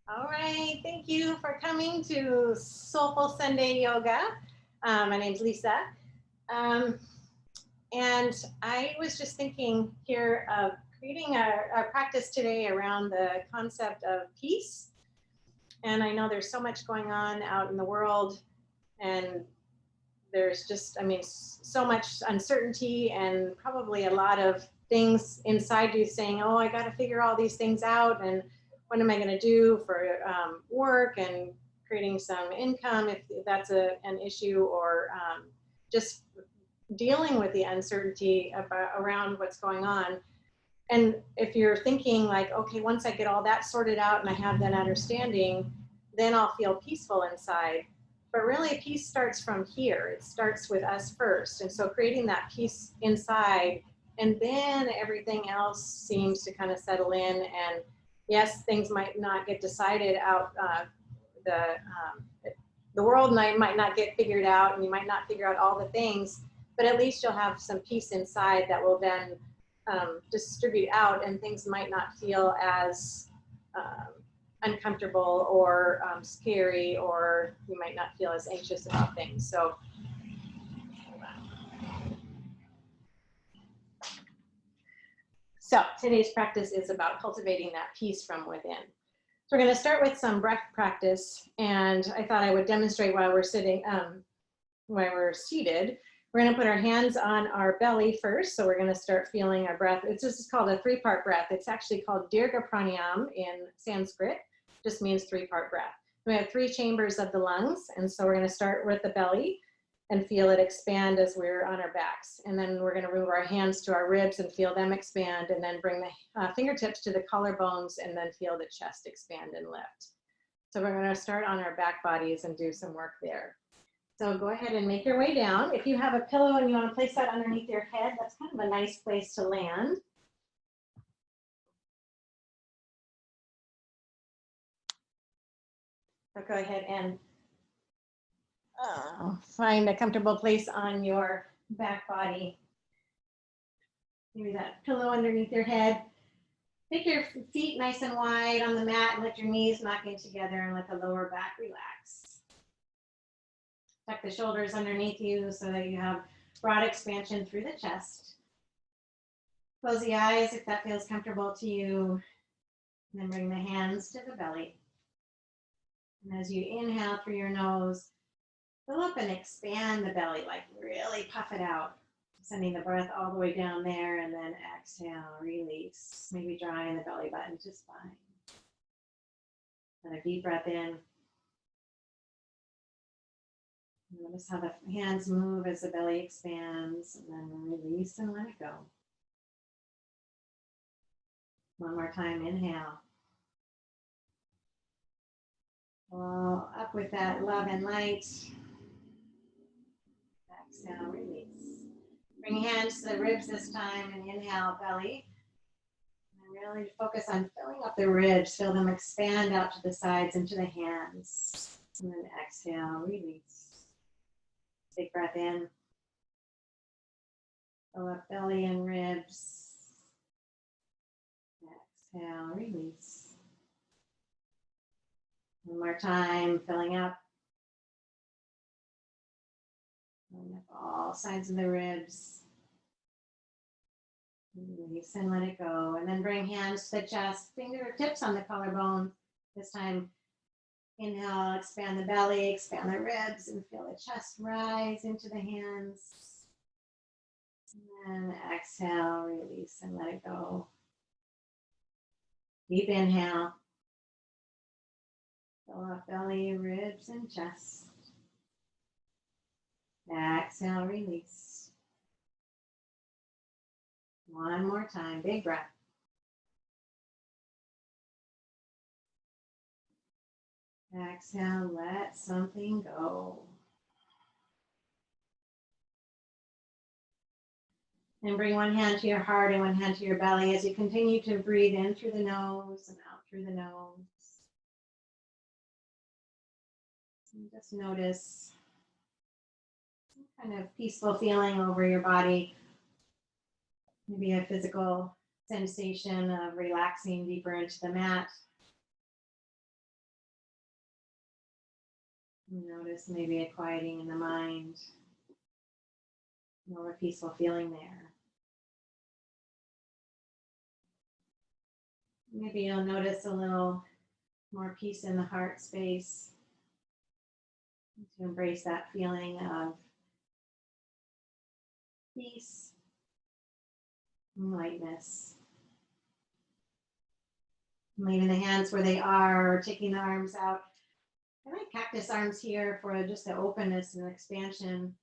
All right, thank you for coming to Soulful Sunday Yoga. My name's Lisa. Um, and I was just thinking here of creating a practice today around the concept of peace. And I know there's so much going on out in the world, and there's just, so much uncertainty and probably a lot of things inside you saying, oh, I got to figure all these things out. And what am I going to do for work and creating some income if that's an issue, or just dealing with the uncertainty around what's going on. And if you're thinking like, okay, once I get all that sorted out and I have that understanding, then I'll feel peaceful inside. But really, peace starts from here. It starts with us first. And so creating that peace inside, and then everything else seems to kind of settle in. And yes, things might not get decided out. The world might not get figured out, and you might not figure out all the things, but at least you'll have some peace inside that will then distribute out, and things might not feel as uncomfortable or scary, or you might not feel as anxious about things. So today's practice is about cultivating that peace from within. So we're going to start with some breath practice, and I thought I would demonstrate while we're sitting, while we're seated. We're going to put our hands on our belly first. So we're going to start feeling our breath. This is called a 3-part breath. It's actually called Dirga Pranayam in Sanskrit. Just means 3-part breath. We have 3 chambers of the lungs. And so we're going to start with the belly and feel it expand as we're on our backs. And then we're going to move our hands to our ribs and feel them expand, and then bring the fingertips to the collarbones and then feel the chest expand and lift. So we're going to start on our back bodies and do some work there. So go ahead and make your way down. If you have a pillow and you want to place that underneath your head, that's kind of a nice place to land. So go ahead and find a comfortable place on your back body. Maybe that pillow underneath your head. Make your feet nice and wide on the mat and let your knees knock in together and let the lower back relax. Tuck the shoulders underneath you so that you have broad expansion through the chest. Close the eyes if that feels comfortable to you. And then bring the hands to the belly. And as you inhale through your nose, fill up and expand the belly, like really puff it out. Sending the breath all the way down there, and then exhale, release. Maybe drawing the belly button just fine. And a deep breath in. Notice how the hands move as the belly expands, and then release and let it go. One more time, inhale. Well, up with that love and light. Exhale, release. Bring hands to the ribs this time, and inhale, belly. And really focus on filling up the ribs. Feel them expand out to the sides and to the hands. And then exhale, release. Big breath in. Fill up belly and ribs. Exhale, release. One more time, filling up. Filling up all sides of the ribs. Release and let it go. And then bring hands to the chest, fingertips on the collarbone. This time, inhale, expand the belly, expand the ribs, and feel the chest rise into the hands. And then exhale, release and let it go. Deep inhale. Fill up belly, ribs, and chest. Exhale, release. One more time, big breath. Exhale, let something go. And bring one hand to your heart and one hand to your belly as you continue to breathe in through the nose and out through the nose. And just notice some kind of peaceful feeling over your body. Maybe a physical sensation of relaxing deeper into the mat. Notice maybe a quieting in the mind, more peaceful feeling there. Maybe you'll notice a little more peace in the heart space, to embrace that feeling of peace and lightness. Leaving the hands where they are, or taking the arms out. I like cactus arms here for just the openness and expansion.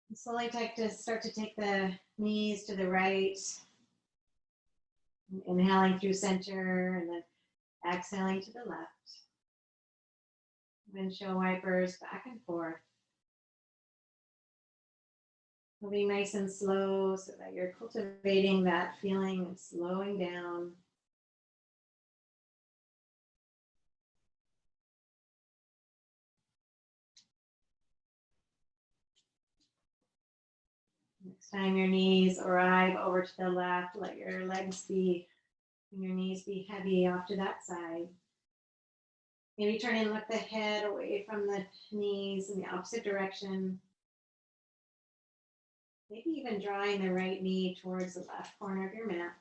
And slowly start to take the knees to the right. Inhaling through center and then exhaling to the left. Windshield wipers back and forth. Moving nice and slow so that you're cultivating that feeling of slowing down. Next time your knees arrive over to the left, let your legs be and your knees be heavy off to that side. Maybe turn and look the head away from the knees in the opposite direction. Maybe even drawing the right knee towards the left corner of your mat.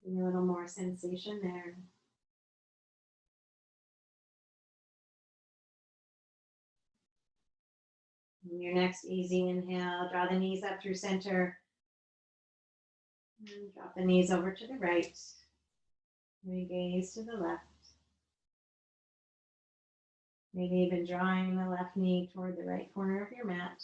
Give a little more sensation there. And your next easy inhale, draw the knees up through center. And drop the knees over to the right. Maybe gaze to the left. Maybe even drawing the left knee toward the right corner of your mat.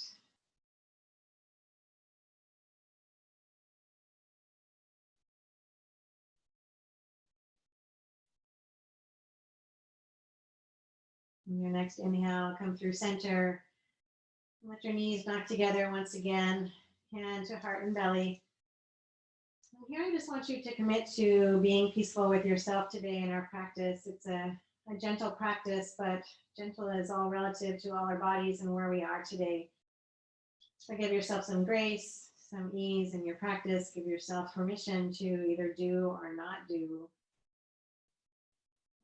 And your next inhale, come through center. Let your knees knock together once again, hand to heart and belly. And here I just want you to commit to being peaceful with yourself today in our practice. It's a gentle practice, but gentle is all relative to all our bodies and where we are today. So give yourself some grace, some ease in your practice. Give yourself permission to either do or not do.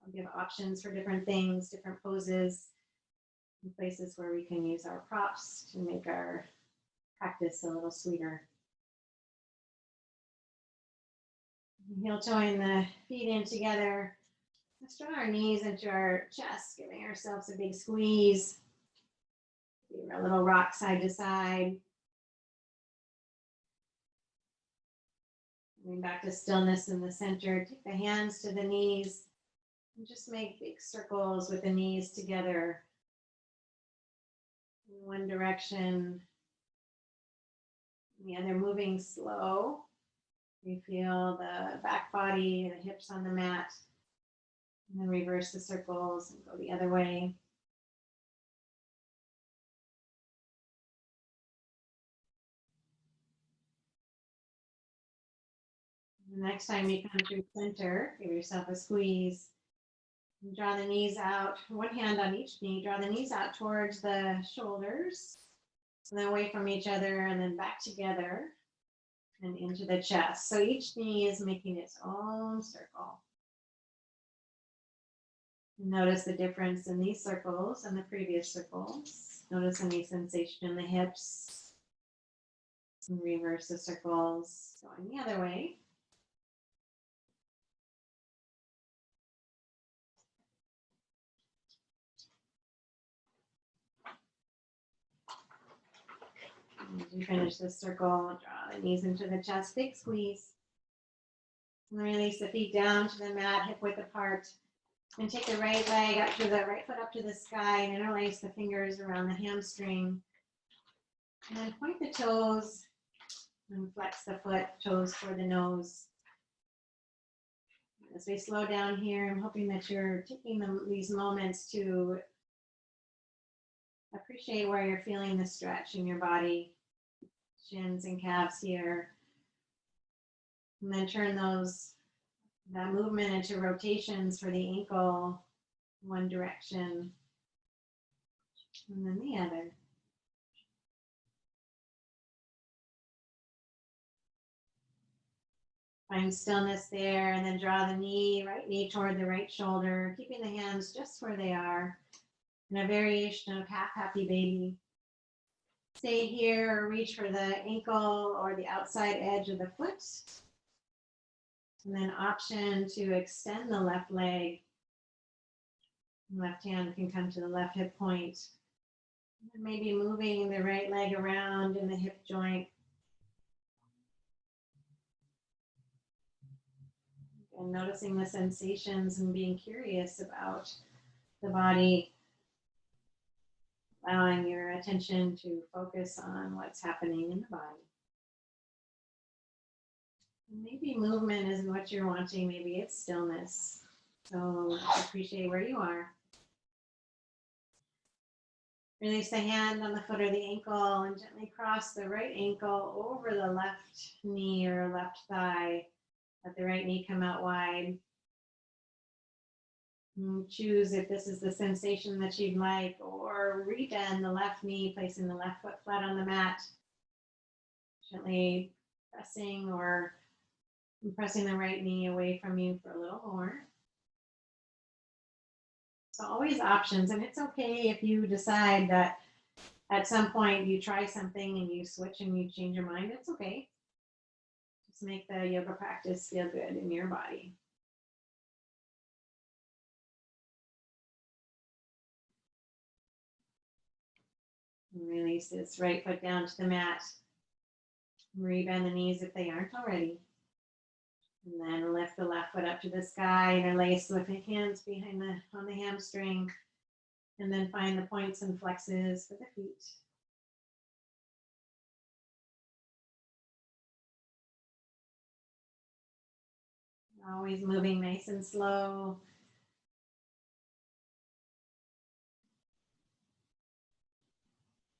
I'll give options for different things, different poses, and places where we can use our props to make our practice a little sweeter. Heel toeing the feet in together. Let's draw our knees into our chest, giving ourselves a big squeeze. Give a little rock side to side. Coming back to stillness in the center. Take the hands to the knees and just make big circles with the knees together. In one direction, the other moving slow. You feel the back body, the hips on the mat. And then reverse the circles and go the other way. The next time you come through center, give yourself a squeeze. And draw the knees out, one hand on each knee. Draw the knees out towards the shoulders. And then away from each other and then back together and into the chest. So each knee is making its own circle. Notice the difference in these circles and the previous circles. Notice any sensation in the hips. And reverse the circles, going the other way. As you finish this circle, draw the knees into the chest, big squeeze. And release the feet down to the mat, hip width apart. And take the right leg up to the right foot up to the sky and interlace the fingers around the hamstring. And then point the toes and flex the foot, toes toward the nose. As we slow down here, I'm hoping that you're taking these moments to appreciate where you're feeling the stretch in your body, shins and calves here. And then turn that movement into rotations for the ankle, one direction, and then the other. Find stillness there, and then draw the right knee toward the right shoulder, keeping the hands just where they are. And a variation of half happy baby. Stay here or reach for the ankle or the outside edge of the foot. And then option to extend the left leg. Left hand can come to the left hip point. And maybe moving the right leg around in the hip joint. And noticing the sensations and being curious about the body. Allowing your attention to focus on what's happening in the body. Maybe movement isn't what you're wanting, maybe it's stillness. So appreciate where you are. Release the hand on the foot or the ankle and gently cross the right ankle over the left knee or left thigh. Let the right knee come out wide. And choose if this is the sensation that you'd like, or rebend the left knee, placing the left foot flat on the mat. Gently pressing or pressing the right knee away from you for a little more. So always options, and it's okay if you decide that at some point you try something and you switch and you change your mind. It's okay. Just make the yoga practice feel good in your body. And release this right foot down to the mat. Rebend the knees if they aren't already. And then lift the left foot up to the sky, interlace with the hands behind on the hamstring. And then find the points and flexes for the feet. Always moving nice and slow.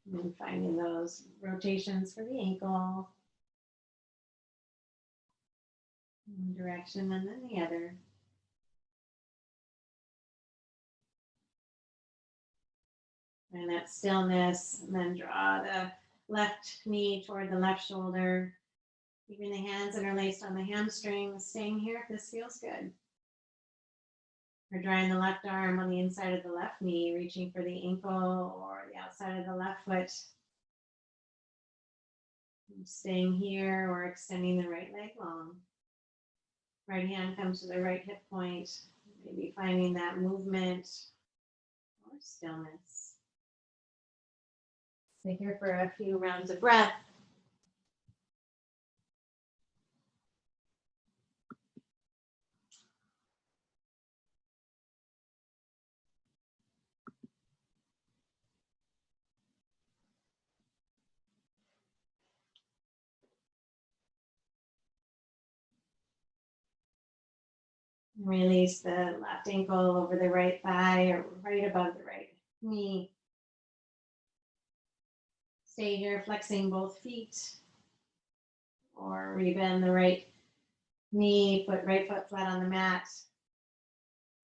And then finding those rotations for the ankle. One direction and then the other. And that stillness, and then draw the left knee toward the left shoulder. Keeping the hands interlaced on the hamstrings, staying here if this feels good. Or drawing the left arm on the inside of the left knee, reaching for the ankle or the outside of the left foot. And staying here or extending the right leg long. Right hand comes to the right hip point, maybe finding that movement or stillness. Stay here for a few rounds of breath. Release the left ankle over the right thigh or right above the right knee. Stay here flexing both feet or rebend the right knee, put right foot flat on the mat.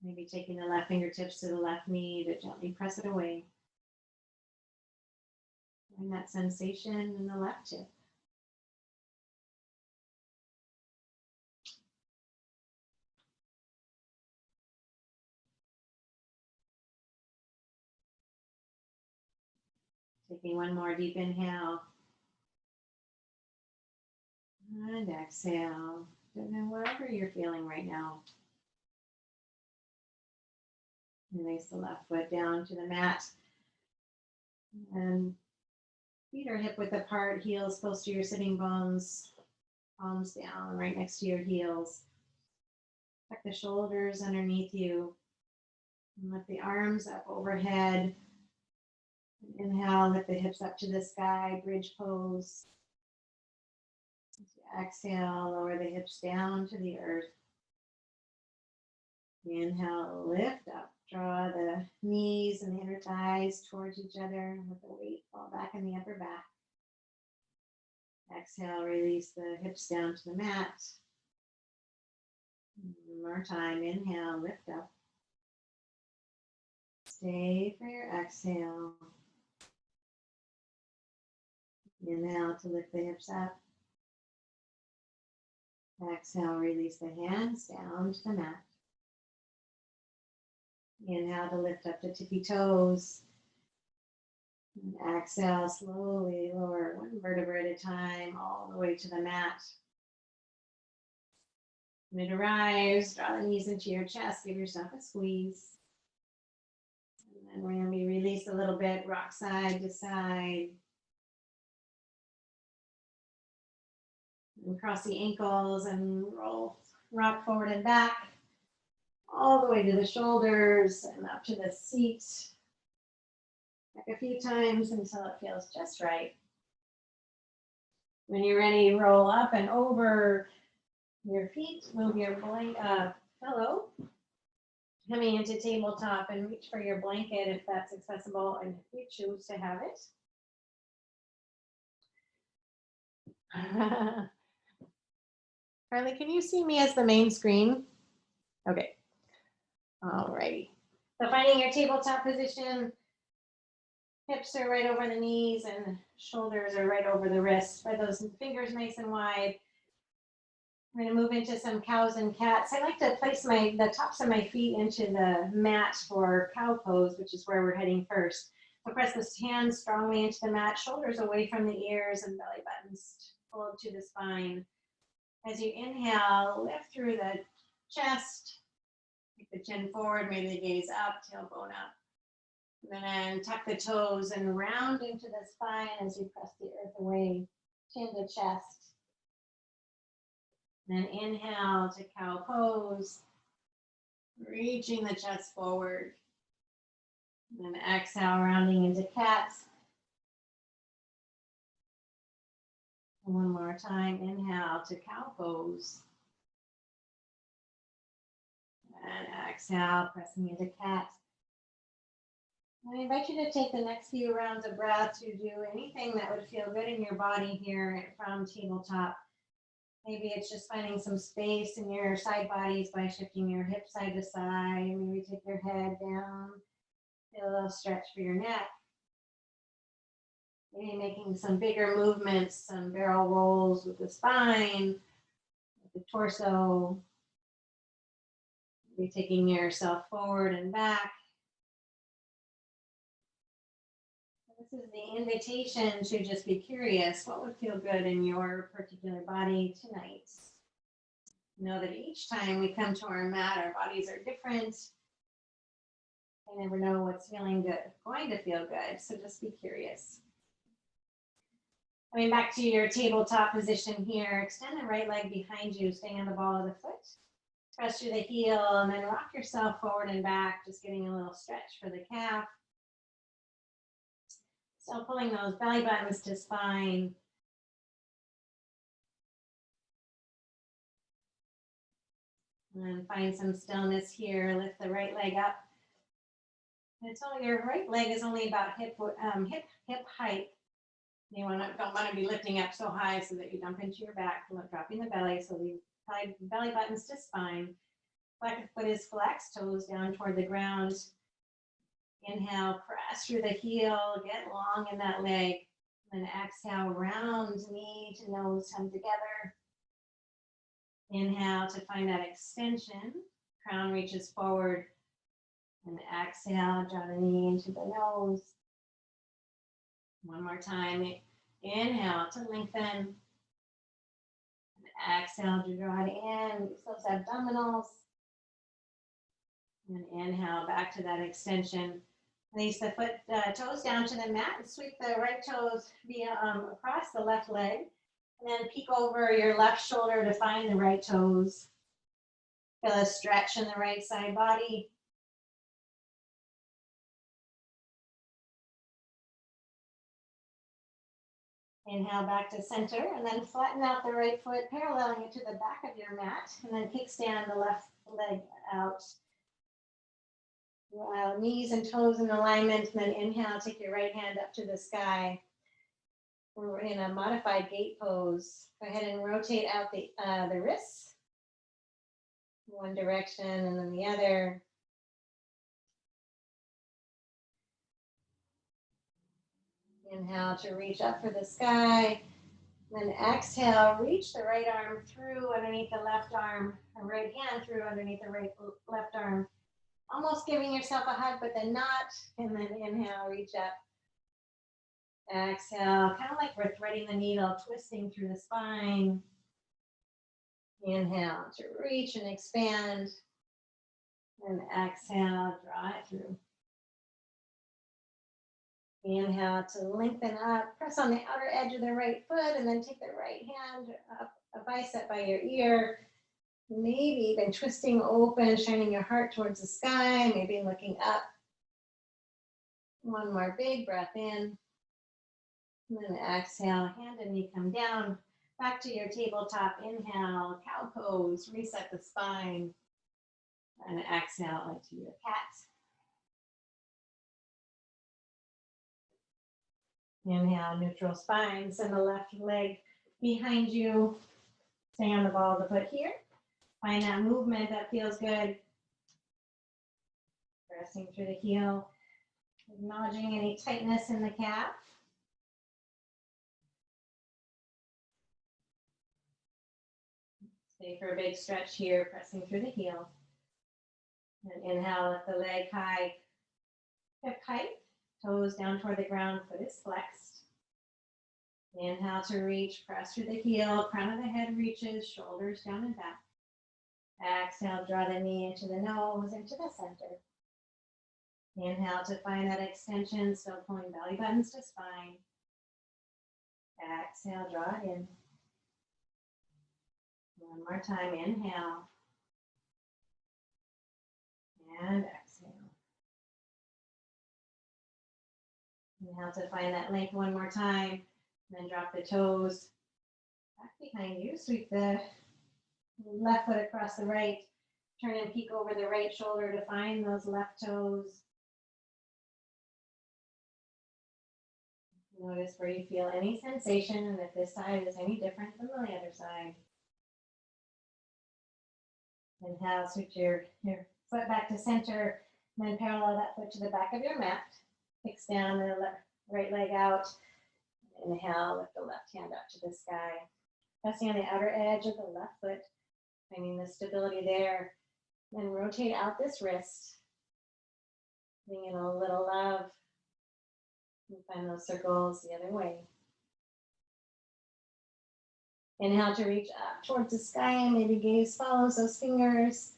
Maybe taking the left fingertips to the left knee to gently press it away. Find that sensation in the left hip. Taking one more deep inhale. And exhale. And wherever you're feeling right now. Release the left foot down to the mat. And feet are hip width apart, heels close to your sitting bones. Palms down right next to your heels. Tuck the shoulders underneath you. And lift the arms up overhead. Inhale, lift the hips up to the sky, bridge pose. As you exhale, lower the hips down to the earth. Inhale, lift up, draw the knees and the inner thighs towards each other. Let the weight fall back in the upper back. Exhale, release the hips down to the mat. One more time, inhale, lift up. Stay for your exhale. Inhale to lift the hips up. Exhale, release the hands down to the mat. Inhale to lift up the tippy toes. And exhale, slowly lower one vertebra at a time all the way to the mat. Mid rise, draw the knees into your chest, give yourself a squeeze. And then we're going to be released a little bit, rock side to side. And cross the ankles and rock forward and back, all the way to the shoulders and up to the seat. Back a few times until it feels just right. When you're ready, roll up and over your feet, move your pillow, coming into tabletop, and reach for your blanket if that's accessible and if you choose to have it. Carly, can you see me as the main screen? Okay. All righty. So finding your tabletop position, hips are right over the knees and shoulders are right over the wrists. Spread those fingers nice and wide. We're going to move into some cows and cats. I like to place the tops of my feet into the mat for cow pose, which is where we're heading first. So press the hands strongly into the mat, shoulders away from the ears and belly buttons pulled to the spine. As you inhale, lift through the chest, take the chin forward, maybe the gaze up, tailbone up. And then tuck the toes and round into the spine as you press the earth away, chin to chest. Then inhale to cow pose, reaching the chest forward. And then exhale, rounding into cat. And one more time, inhale to cow pose. And exhale, pressing into cat. I invite you to take the next few rounds of breath to do anything that would feel good in your body here from tabletop. Maybe it's just finding some space in your side bodies by shifting your hips side to side. Maybe take your head down, feel a little stretch for your neck. Maybe making some bigger movements, some barrel rolls with the spine, with the torso. Maybe taking yourself forward and back. This is the invitation to just be curious. What would feel good in your particular body tonight? Know that each time we come to our mat, our bodies are different. I never know what's going to feel good, so just be curious. Coming back to your tabletop position here, extend the right leg behind you, staying on the ball of the foot. Press through the heel and then rock yourself forward and back, just getting a little stretch for the calf. Still pulling those belly buttons to spine. And then find some stillness here. Lift the right leg up. And it's only, your right leg is only about hip height. You don't want to be lifting up so high so that you dump into your back, dropping the belly. So we tie belly buttons to spine. Back foot is flexed, toes down toward the ground. Inhale, press through the heel, get long in that leg. And then exhale, round knee to nose, come together. Inhale to find that extension. Crown reaches forward. And exhale, draw the knee into the nose. One more time. Inhale to lengthen. And exhale to draw it in. Use those abdominals. And inhale back to that extension. Release the toes down to the mat and sweep the right toes across the left leg. And then peek over your left shoulder to find the right toes. Feel a stretch in the right side body. Inhale back to center and then flatten out the right foot, paralleling it to the back of your mat. And then kickstand the left leg out. Knees and toes in alignment, and then inhale, take your right hand up to the sky. We're in a modified gate pose. Go ahead and rotate out the wrists. One direction and then the other. Inhale to reach up for the sky. Then exhale, reach the right arm through underneath the left arm, or right hand through underneath the left arm. almost giving yourself a hug, but then not. And then inhale, reach up. Exhale, kind of like we're threading the needle, twisting through the spine. Inhale to reach and expand. And exhale, draw it through. Inhale to lengthen up, press on the outer edge of the right foot, and then take the right hand up a bicep by your ear. Maybe even twisting open, shining your heart towards the sky, maybe looking up. One more big breath in. And then exhale, hand and knee come down. Back to your tabletop. Inhale, cow pose, reset the spine. And exhale into your cat. Inhale, neutral spine. Send the left leg behind you. Stay on the ball of the foot here. Find that movement that feels good. Pressing through the heel. Acknowledging any tightness in the calf. Stay for a big stretch here, pressing through the heel. And inhale, lift the leg high, hip height, toes down toward the ground, foot is flexed. Inhale to reach, press through the heel, crown of the head reaches, shoulders down and back. Exhale, draw the knee into the nose, into the center. Inhale to find that extension, still pulling belly buttons to spine. Exhale, draw it in. One more time, inhale. And exhale. Inhale to find that length one more time. And then drop the toes back behind you. Sweep the left foot across the right. Turn and peek over the right shoulder to find those left toes. Notice where you feel any sensation and if this side is any different than the other side. Inhale, switch your foot back to center, and then parallel that foot to the back of your mat. Kicks down the right leg out. Inhale, lift the left hand up to the sky. Pressing on the outer edge of the left foot, finding the stability there. Then rotate out this wrist. Bring in a little love. And find those circles the other way. Inhale to reach up towards the sky, maybe gaze follows those fingers.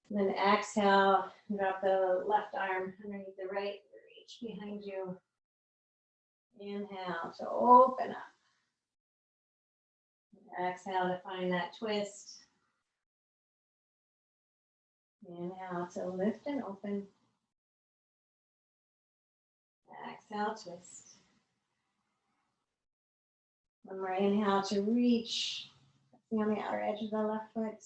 And then exhale, drop the left arm underneath the right, reach behind you. Inhale to open up. Exhale to find that twist. Inhale to lift and open. Exhale, twist. One more inhale to reach, on the outer edge of the left foot.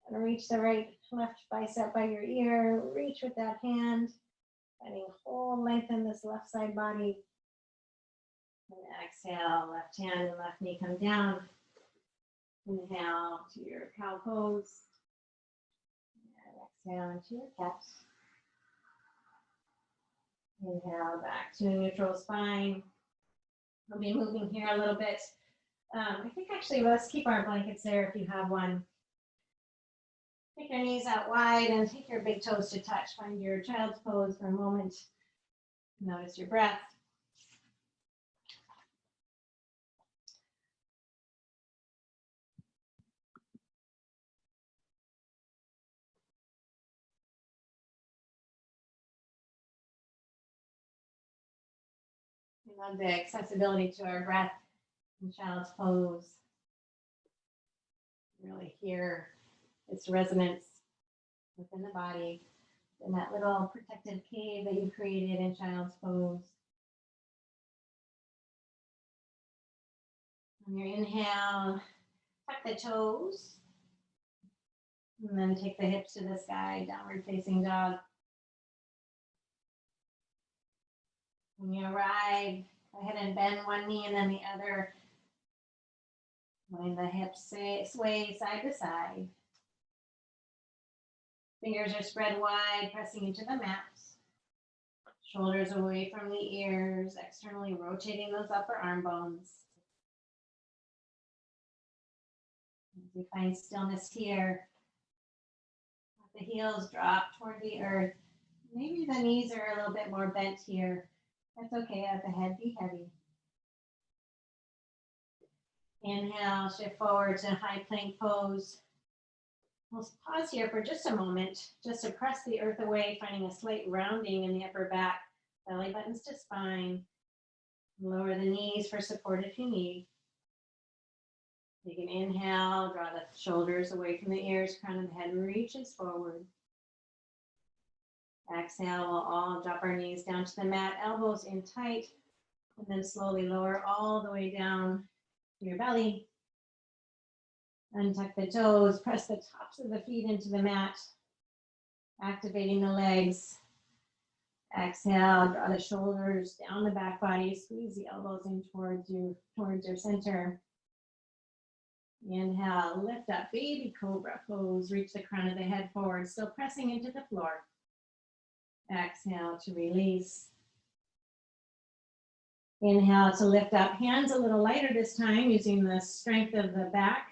And reach the left bicep by your ear. Reach with that hand, finding whole length in this left side body. And exhale, left hand and left knee come down. Inhale to your cow pose. And exhale into your cat. Inhale back to a neutral spine. We'll be moving here a little bit. I think actually let's keep our blankets there if you have one. Take your knees out wide and take your big toes to touch. Find your child's pose for a moment. Notice your breath. We love the accessibility to our breath in child's pose. Really hear its resonance within the body, in that little protective cave that you created in child's pose. On your inhale, tuck the toes, and then take the hips to the sky, downward facing dog. When you arrive, go ahead and bend one knee and then the other. Letting the hips sway side to side. Fingers are spread wide, pressing into the mat. Shoulders away from the ears, externally rotating those upper arm bones. As you find stillness here, let the heels drop toward the earth. Maybe the knees are a little bit more bent here. That's okay, let the head be heavy. Inhale, shift forward to high plank pose. We'll pause here for just a moment, just to press the earth away, finding a slight rounding in the upper back, belly buttons to spine. Lower the knees for support if you need. Take an inhale, draw the shoulders away from the ears, crown of the head reaches forward. Exhale, we'll all drop our knees down to the mat, elbows in tight, and then slowly lower all the way down to your belly. Untuck the toes, press the tops of the feet into the mat, activating the legs. Exhale, draw the shoulders down the back body, squeeze the elbows in towards your center. Inhale, lift up, baby cobra pose, reach the crown of the head forward, still pressing into the floor. Exhale to release. Inhale to lift up, hands a little lighter this time, using the strength of the back,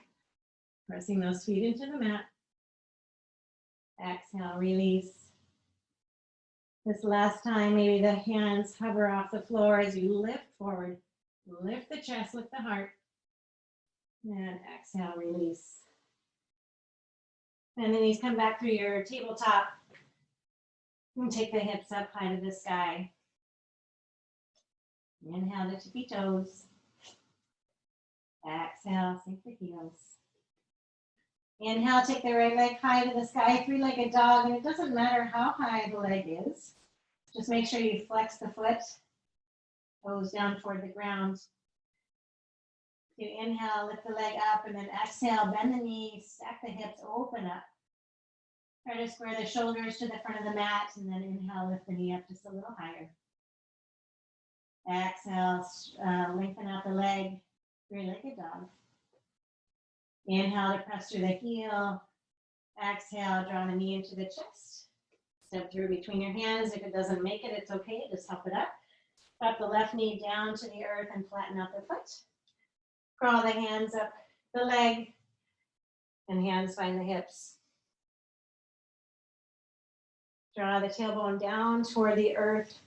pressing those feet into the mat. Exhale, release. This last time, maybe the hands hover off the floor as you lift forward. Lift the chest, lift the heart. And exhale, release. And the knees come back through your tabletop. And take the hips up high to the sky. Inhale the tippy toes. Exhale, sink the heels. Inhale, take the right leg high to the sky, three-legged dog, and it doesn't matter how high the leg is. Just make sure you flex the foot, toes down toward the ground. You inhale, lift the leg up, and then exhale, bend the knees, stack the hips, open up. Try to square the shoulders to the front of the mat, and then inhale, lift the knee up just a little higher. Exhale, lengthen out the leg, three-legged dog. Inhale to press through the heel. Exhale, draw the knee into the chest. Step through between your hands. If it doesn't make it, it's okay. Just help it up. Drop the left knee down to the earth and flatten out the foot. Crawl the hands up the leg, and hands find the hips. Draw the tailbone down toward the earth.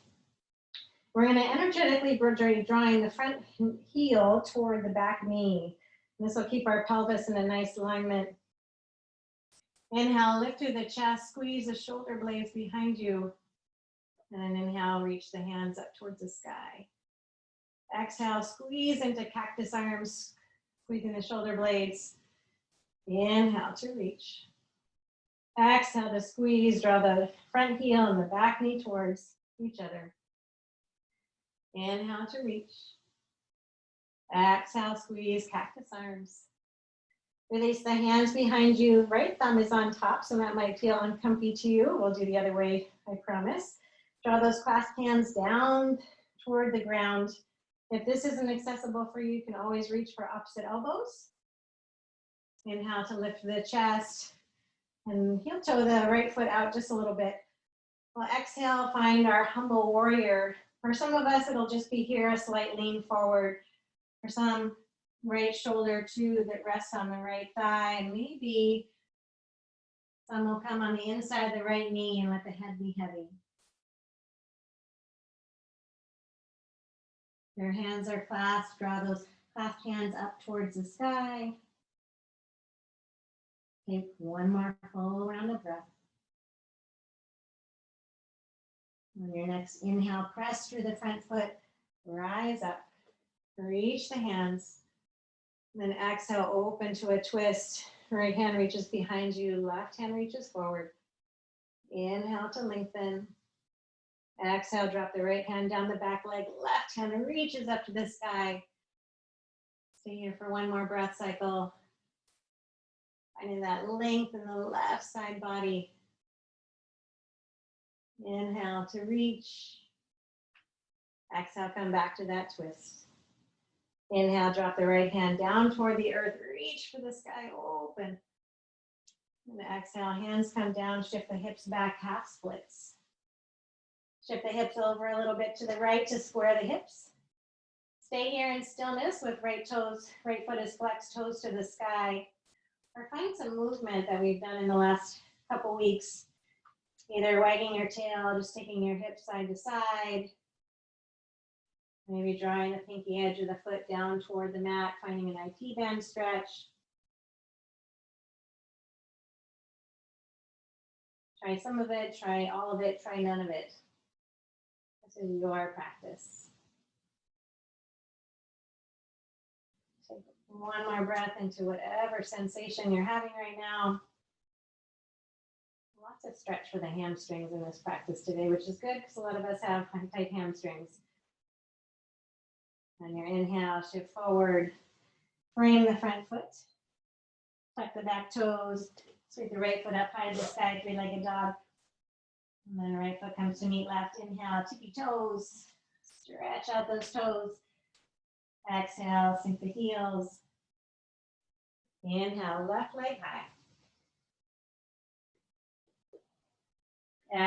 We're going to energetically drawing the front heel toward the back knee. This will keep our pelvis in a nice alignment. Inhale, lift through the chest, squeeze the shoulder blades behind you. And then inhale, reach the hands up towards the sky. Exhale, squeeze into cactus arms, squeezing the shoulder blades. Inhale to reach. Exhale to squeeze, draw the front heel and the back knee towards each other. Inhale to reach. Exhale, squeeze, cactus arms. Release the hands behind you. Right thumb is on top, so that might feel uncomfy to you. We'll do the other way, I promise. Draw those clasped hands down toward the ground. If this isn't accessible for you, you can always reach for opposite elbows. Inhale to lift the chest and heel toe the right foot out just a little bit. We'll exhale, find our humble warrior. For some of us, it'll just be here, a slight lean forward. For some, right shoulder too that rests on the right thigh, and maybe some will come on the inside of the right knee and let the head be heavy. Your hands are clasped, draw those clasped hands up towards the sky. Take one more full round of breath. On your next inhale, press through the front foot, rise up, reach the hands. Then exhale, open to a twist. Right hand reaches behind you, left hand reaches forward. Inhale to lengthen. Exhale, drop the right hand down the back leg, left hand reaches up to the sky. Stay here for one more breath cycle. Finding that length in the left side body. Inhale to reach. Exhale, come back to that twist. Inhale, drop the right hand down toward the earth, reach for the sky, open. And exhale, hands come down, shift the hips back, half splits. Shift the hips over a little bit to the right to square the hips. Stay here in stillness with right foot is flexed, toes to the sky. Or find some movement that we've done in the last couple weeks. Either wagging your tail, just taking your hips side to side. Maybe drawing the pinky edge of the foot down toward the mat, finding an IT band stretch. Try some of it, try all of it, try none of it. This is your practice. Take one more breath into whatever sensation you're having right now. Lots of stretch for the hamstrings in this practice today, which is good because a lot of us have tight hamstrings. On your inhale, shift forward, frame the front foot, tuck the back toes, sweep the right foot up high to the sky, three-legged dog. And then right foot comes to meet left. Inhale, tippy toes, stretch out those toes. Exhale, sink the heels. Inhale, left leg high.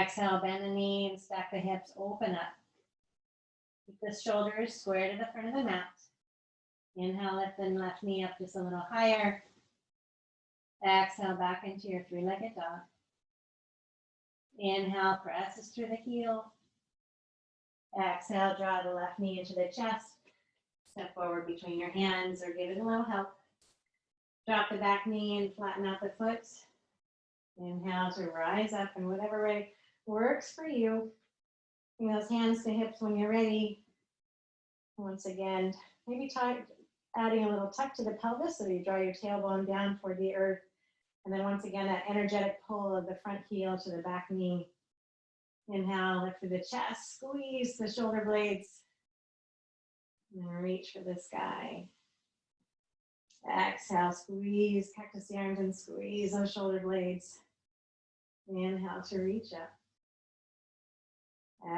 Exhale, bend the knee and stack the hips, open up. Keep the shoulders square to the front of the mat. Inhale, lift the left knee up just a little higher. Exhale, back into your three-legged dog. Inhale, presses through the heel. Exhale, draw the left knee into the chest. Step forward between your hands or give it a little help. Drop the back knee and flatten out the foot. Inhale to rise up in whatever way works for you. Bring those hands to hips when you're ready. Once again, maybe adding a little tuck to the pelvis so you draw your tailbone down toward the earth. And then once again, that energetic pull of the front heel to the back knee. Inhale, lift through the chest, squeeze the shoulder blades. And then reach for the sky. Exhale, squeeze, cactus the arms and squeeze those shoulder blades. Inhale to reach up.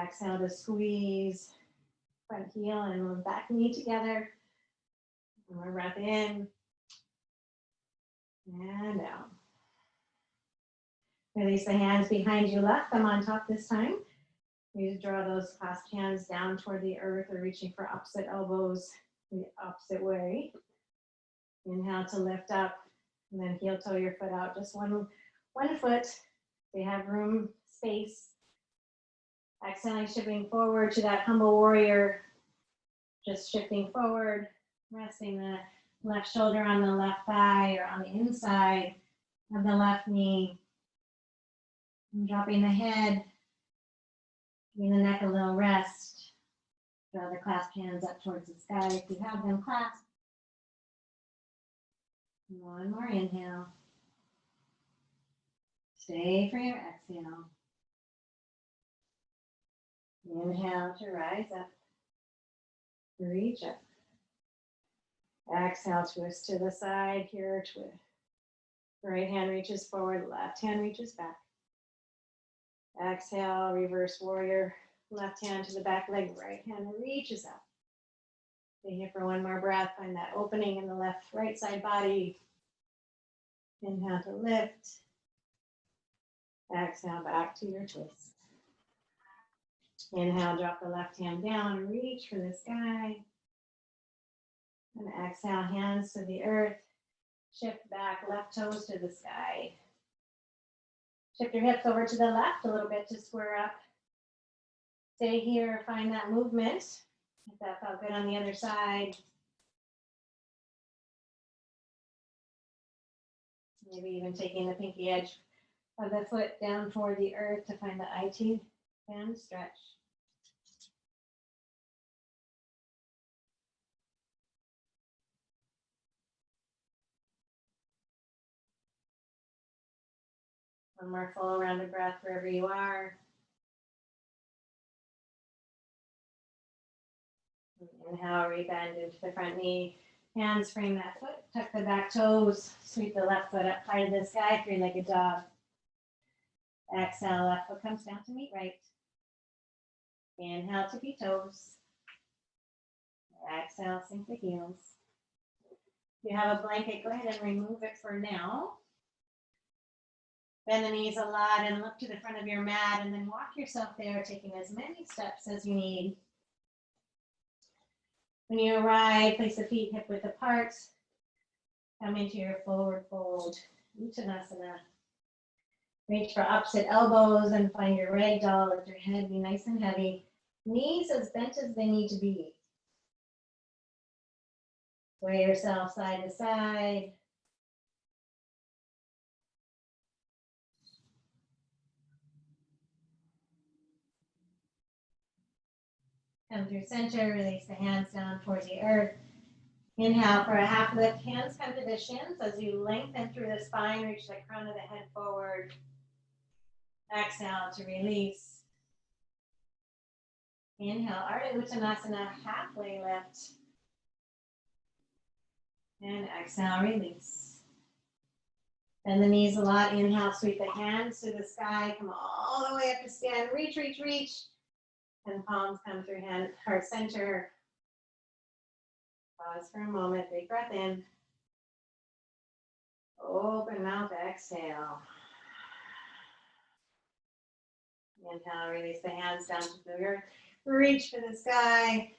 Exhale to squeeze front heel and back knee together. One more breath in and out. Release the hands behind you, left them on top this time. You draw those clasped hands down toward the earth or reaching for opposite elbows the opposite way. Inhale to lift up and then heel toe your foot out. Just one foot. They have room, space. Exhaling, shifting forward to that humble warrior. Just shifting forward, resting the left shoulder on the left thigh or on the inside of the left knee. And dropping the head, giving the neck a little rest. Draw the clasped hands up towards the sky if you have them clasped. One more inhale. Stay for your exhale. Inhale to rise up. Reach up. Exhale, twist to the side here. Twist. Right hand reaches forward, left hand reaches back. Exhale, reverse warrior. Left hand to the back leg, right hand reaches up. Stay here for one more breath. Find that opening in the left, right side body. Inhale to lift. Exhale, back to your twist. Inhale, drop the left hand down, reach for the sky. And exhale, hands to the earth. Shift back, left toes to the sky. Shift your hips over to the left a little bit to square up. Stay here, find that movement. If that felt good on the other side. Maybe even taking the pinky edge of the foot down toward the earth to find the IT band stretch. One more full round of breath wherever you are. Inhale, rebend into the front knee. Hands frame that foot, tuck the back toes, sweep the left foot up high to the sky, three-legged dog. Exhale, left foot comes down to meet right. Inhale, tippy toes. Exhale, sink the heels. If you have a blanket, go ahead and remove it for now. Bend the knees a lot and look to the front of your mat and then walk yourself there, taking as many steps as you need. When you arrive, place the feet hip width apart. Come into your forward fold, Uttanasana. Reach for opposite elbows and find your rag doll. Let your head be nice and heavy. Knees as bent as they need to be. Sway yourself side to side. Come through center, release the hands down towards the earth. Inhale for a half lift. Hands come to the shins as you lengthen through the spine. Reach the crown of the head forward. Exhale to release. Inhale, Ardha Uttanasana, halfway lift. And exhale, release. Bend the knees a lot. Inhale, sweep the hands to the sky. Come all the way up to stand. Reach, reach, reach. And palms come through heart center. Pause for a moment. Big breath in. Open mouth, exhale. Inhale, release the hands down to the earth. Reach for the sky.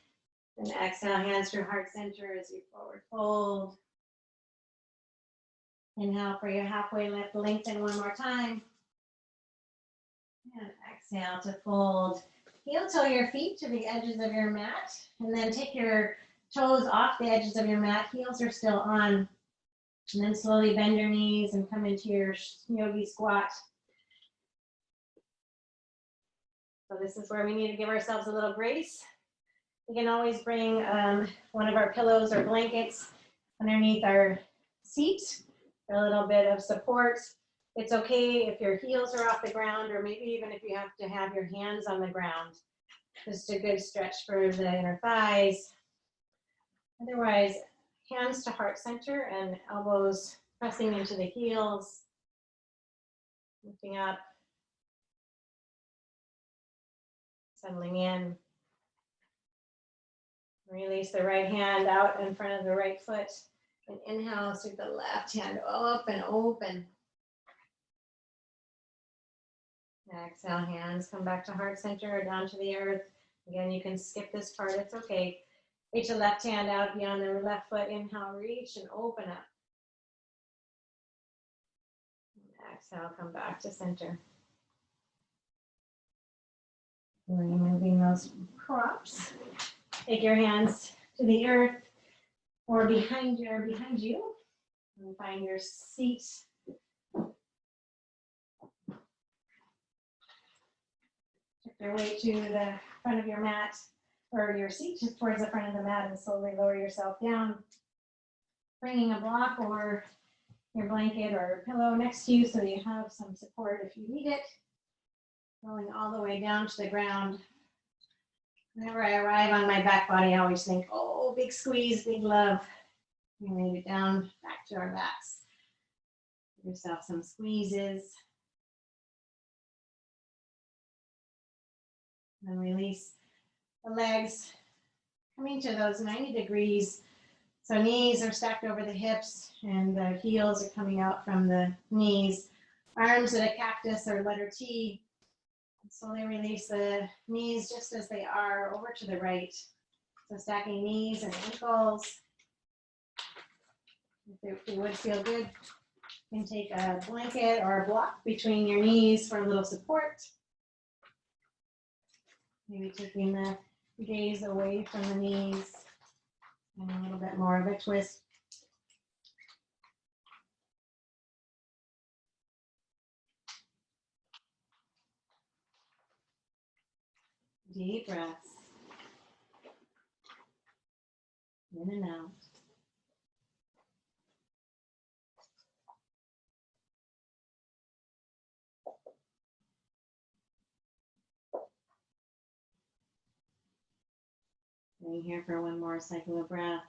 And exhale, hands through heart center as you forward fold. Inhale for your halfway lift. Lengthen one more time. And exhale to fold. Heel toe your feet to the edges of your mat. And then take your toes off the edges of your mat. Heels are still on. And then slowly bend your knees and come into your yogi squat. So this is where we need to give ourselves a little grace. We can always bring one of our pillows or blankets underneath our seat for a little bit of support. It's okay if your heels are off the ground, or maybe even if you have to have your hands on the ground. Just a good stretch for the inner thighs. Otherwise, hands to heart center and elbows pressing into the heels. Lifting up. Settling in. Release the right hand out in front of the right foot. And inhale, sweep the left hand up and open. Exhale, hands come back to heart center or down to the earth. Again, you can skip this part, it's okay. Reach the left hand out beyond the left foot. Inhale, reach and open up. And exhale, come back to center. Removing those props. Take your hands to the earth or behind you, and find your seat. Shift your weight to the front of your mat or your seat, just towards the front of the mat, and slowly lower yourself down. Bringing a block or your blanket or pillow next to you so you have some support if you need it. Rolling all the way down to the ground. Whenever I arrive on my back body, I always think, oh, big squeeze, big love. And bring it down, back to our backs. Give yourself some squeezes. And release the legs, coming to those 90 degrees. So knees are stacked over the hips and the heels are coming out from the knees. Arms at a cactus or letter T. Slowly release the knees just as they are over to the right. So stacking knees and ankles. If it would feel good, you can take a blanket or a block between your knees for a little support. Maybe taking the gaze away from the knees and a little bit more of a twist. Deep breaths. In and out. Staying here for one more cycle of breath.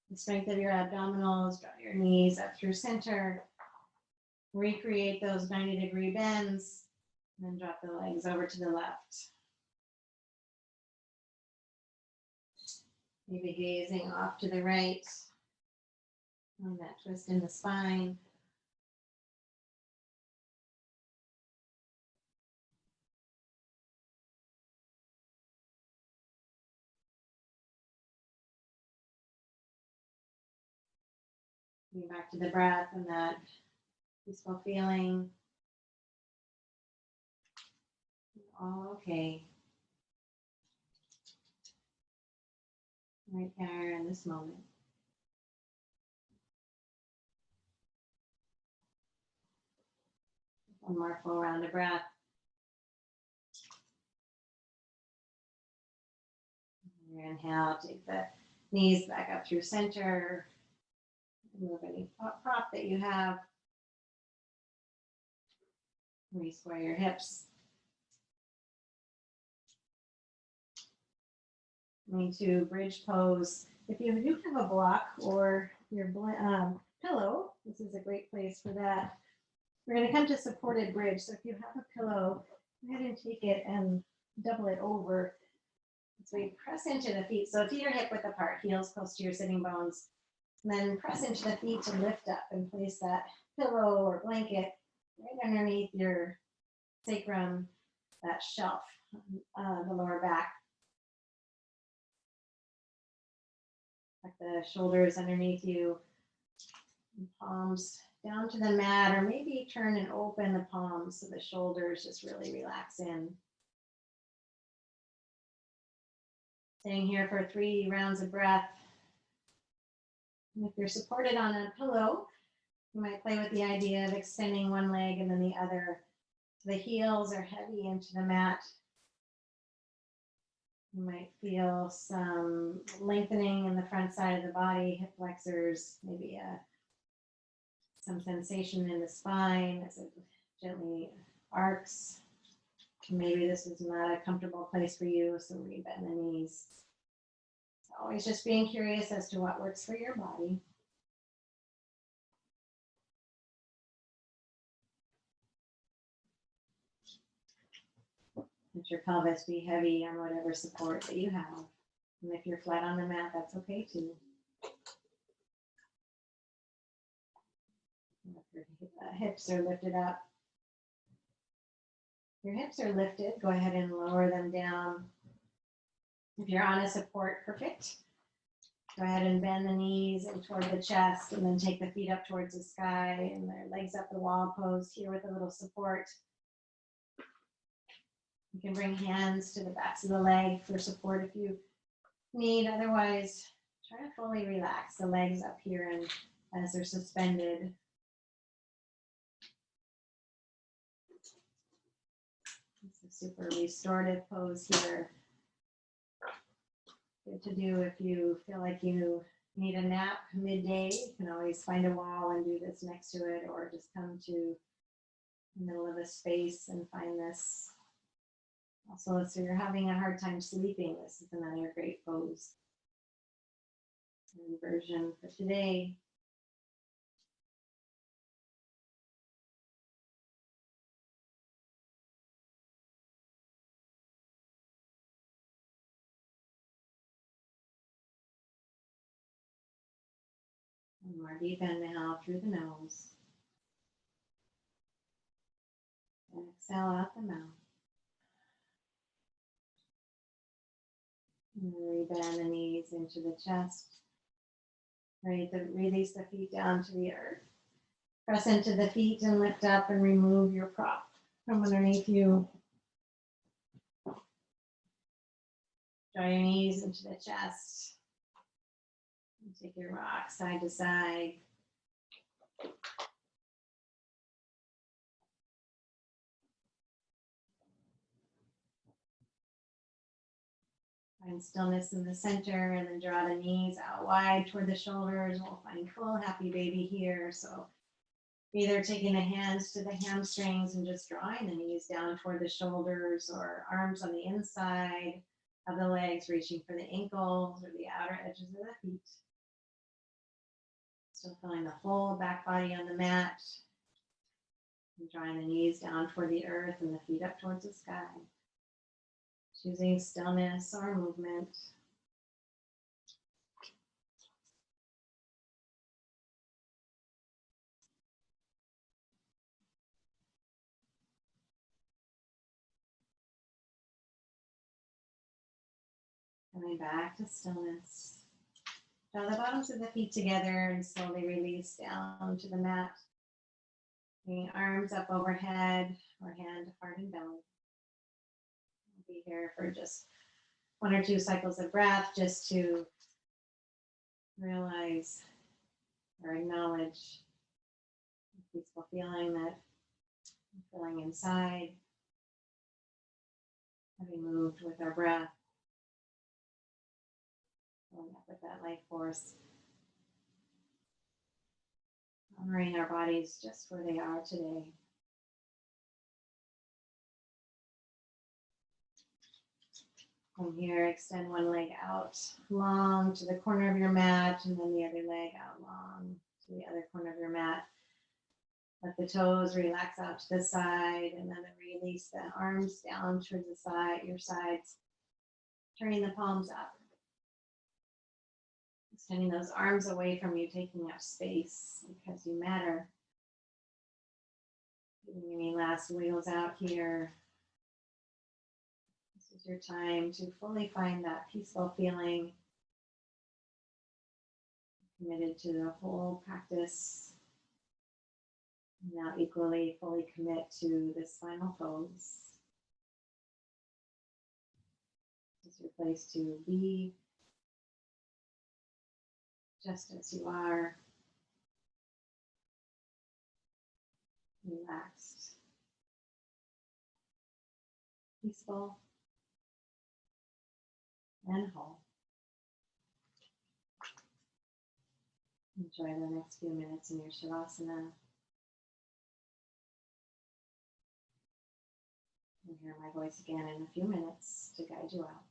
The strength of your abdominals, draw your knees up through center. Recreate those 90-degree bends, and then drop the legs over to the left. Maybe gazing off to the right on that twist in the spine. Coming back to the breath and that peaceful feeling. All okay. Right there in this moment. One more full round of breath. Your inhale, take the knees back up through center. Remove any prop that you have. Re-square your hips. Going to bridge pose. If you do have a block or your pillow, this is a great place for that. We're going to come to supported bridge. So if you have a pillow, go ahead and take it and double it over. So you press into the feet. So feet are hip width apart, heels close to your sitting bones. And then press into the feet to lift up and place that pillow or blanket right underneath your sacrum, that shelf, the lower back. Tuck the shoulders underneath you, and palms down to the mat, or maybe turn and open the palms so the shoulders just really relax in. Staying here for 3 rounds of breath. And if you're supported on a pillow, you might play with the idea of extending one leg and then the other. So the heels are heavy into the mat. You might feel some lengthening in the front side of the body, hip flexors, maybe some sensation in the spine as it gently arcs. Maybe this is not a comfortable place for you, so rebend the knees. Always just being curious as to what works for your body. Let your pelvis be heavy on whatever support that you have. And if you're flat on the mat, that's okay too. If your hips are lifted up. If your hips are lifted, go ahead and lower them down. If you're on a support, perfect. Go ahead and bend the knees and toward the chest, and then take the feet up towards the sky and their legs up the wall pose here with a little support. You can bring hands to the backs of the leg for support if you need. Otherwise, try to fully relax the legs up here and as they're suspended. It's a super restorative pose here. Good to do if you feel like you need a nap midday. You can always find a wall and do this next to it, or just come to the middle of a space and find this. Also, if you're having a hard time sleeping, this is another great pose. Version for today. One more deep inhale through the nose. And exhale out the mouth. And rebend the knees into the chest. Ready to release the feet down to the earth. Press into the feet and lift up and remove your prop from underneath you. Draw your knees into the chest. And take your rock side to side. Find stillness in the center, and then draw the knees out wide toward the shoulders. We'll find full happy baby here. So either taking the hands to the hamstrings and just drawing the knees down toward the shoulders, or arms on the inside of the legs, reaching for the ankles or the outer edges of the feet. Still feeling the whole back body on the mat. And drawing the knees down toward the earth and the feet up towards the sky. Choosing stillness or movement. Coming back to stillness. Draw the bottoms of the feet together and slowly release down to the mat. Bring arms up overhead or hand to heart and belly. We'll be here for just 1 or 2 cycles of breath just to realize or acknowledge the peaceful feeling that I'm feeling inside, having moved with our breath, filling up with that life force, honoring our bodies just where they are today. From here, extend one leg out long to the corner of your mat, and then the other leg out long to the other corner of your mat. Let the toes relax out to the side, and then release the arms down towards the side, your sides, turning the palms up. Extending those arms away from you, taking up space because you matter. Giving any last wiggles out here. This is your time to fully find that peaceful feeling. Committed to the whole practice. Now equally fully commit to this final pose. This is your place to be just as you are, relaxed, peaceful, and whole. Enjoy the next few minutes in your Shavasana. You'll hear my voice again in a few minutes to guide you out.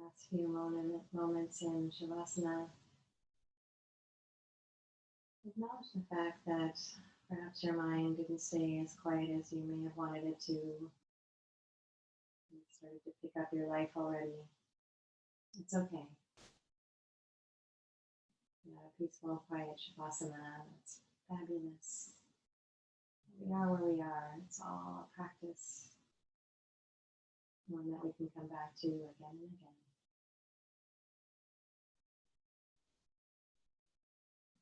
Last few moments in Shavasana. Acknowledge the fact that perhaps your mind didn't stay as quiet as you may have wanted it to. You started to pick up your life already. It's okay. You had a peaceful, quiet Shavasana. It's fabulous. We are where we are. It's all a practice. One that we can come back to again and again.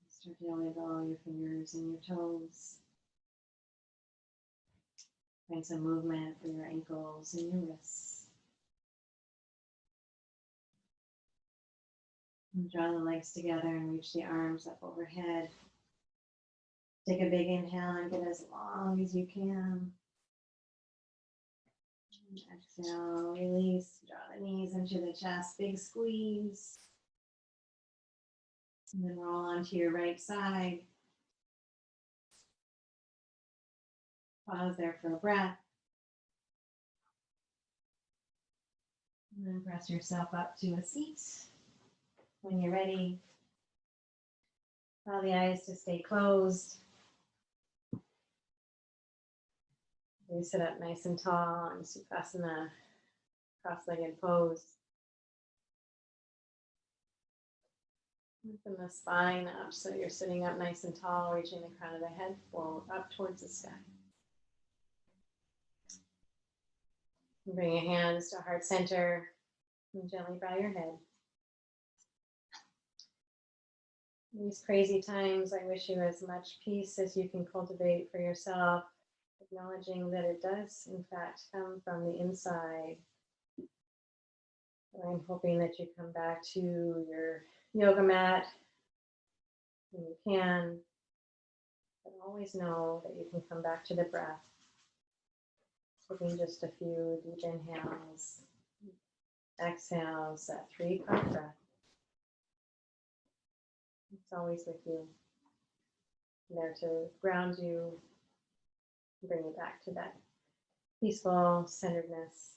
Start to wiggle your fingers and your toes. Find some movement for your ankles and your wrists. And draw the legs together and reach the arms up overhead. Take a big inhale and get as long as you can. And exhale, release, draw the knees into the chest, big squeeze. And then roll onto your right side. Pause there for a breath. And then press yourself up to a seat. When you're ready, allow the eyes to stay closed. You sit up nice and tall in Sukhasana, cross-legged pose. Lengthen the spine up so you're sitting up nice and tall, reaching the crown of the head forward, up towards the sky. And bring your hands to heart center and gently bow your head. In these crazy times, I wish you as much peace as you can cultivate for yourself, acknowledging that it does, in fact, come from the inside. And I'm hoping that you come back to your yoga mat when you can, but always know that you can come back to the breath. Taking just a few deep inhales, exhales, that 3-part breath. It's always with you, there to ground you, bring you back to that peaceful centeredness.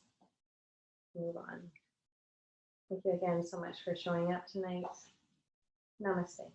Move on. Thank you again so much for showing up tonight. Namaste.